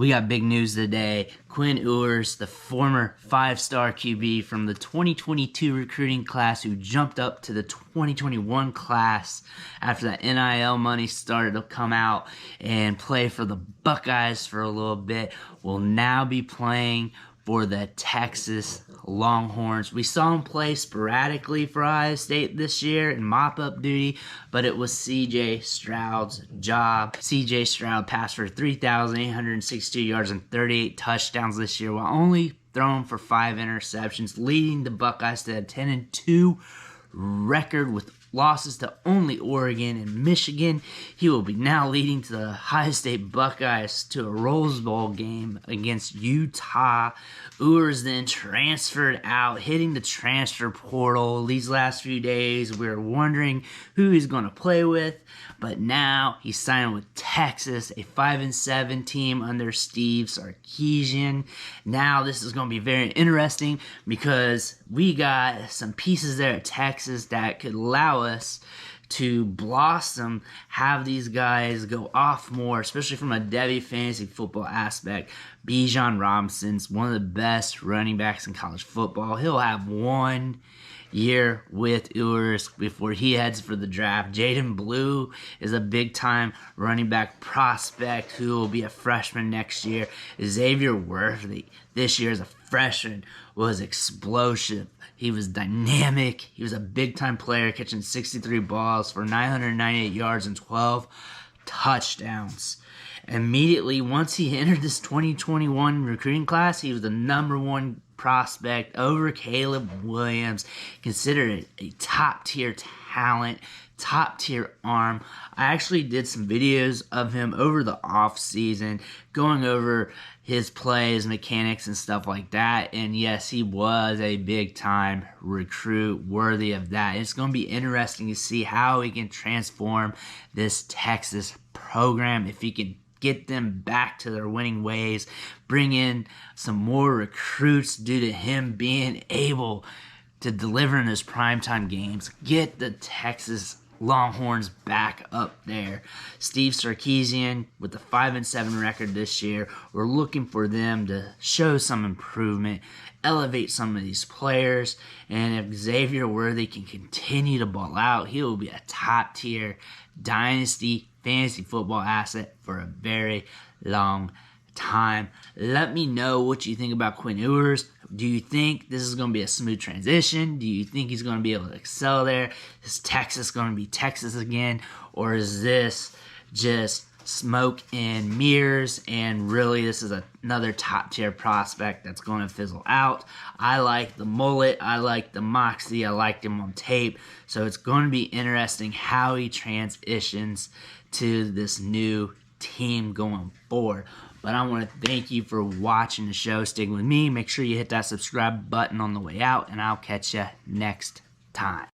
We got big news today. Quinn Ewers, the former 5-star QB from the 2022 recruiting class who jumped up to the 2021 class after that NIL money started to come out and play for the Buckeyes for a little bit, will now be playing for the Texas Longhorns. We saw him play sporadically for Ohio State this year in mop-up duty, but it was C.J. Stroud's job. C.J. Stroud passed for 3,862 yards and 38 touchdowns this year, while only throwing for 5 interceptions, leading the Buckeyes to a 10-2 record with losses to only Oregon and Michigan. He will be now leading to the Ohio State Buckeyes to a Rose Bowl game against Utah. Ewers then transferred out, hitting the transfer portal these last few days. We were wondering who he's going to play with, but now he's signing with Texas, a 5-7 team under Steve Sarkisian. Now this is going to be very interesting because we got some pieces there at Texas that could allow us to blossom, have these guys go off more, especially from a Debbie fantasy football aspect. Bijan Robinson's one of the best running backs in college football. He'll have 1 year with Ewers before he heads for the draft. Jaden Blue is a big-time running back prospect who will be a freshman next year. Xavier Worthy, this year as a freshman, was explosive. He was dynamic. He was a big-time player, catching 63 balls for 998 yards and 12 touchdowns. Immediately, once he entered this 2021 recruiting class, he was the #1 prospect over Caleb Williams, considered a top-tier talent, top-tier arm. I actually did some videos of him over the off-season, going over his plays, mechanics, and stuff like that. And yes, he was a big-time recruit worthy of that. It's going to be interesting to see how he can transform this Texas program, if he can get them back to their winning ways, bring in some more recruits due to him being able to deliver in his primetime games, get the Texas Longhorns back up there. Steve Sarkisian with the 5-7 record this year, we're looking for them to show some improvement, elevate some of these players, and if Xavier Worthy can continue to ball out, he will be a top-tier dynasty fantasy football asset for a very long time. Let me know what you think about Quinn Ewers. Do you think this is going to be a smooth transition? Do you think he's going to be able to excel there? Is Texas going to be Texas again? Or is this just smoke and mirrors, and really this is another top-tier prospect that's going to fizzle out? I like the mullet. I like the moxie. I liked him on tape. So it's going to be interesting how he transitions to this new team going forward. But I want to thank you for watching the show, sticking with me. Make sure you hit that subscribe button on the way out, and I'll catch you next time.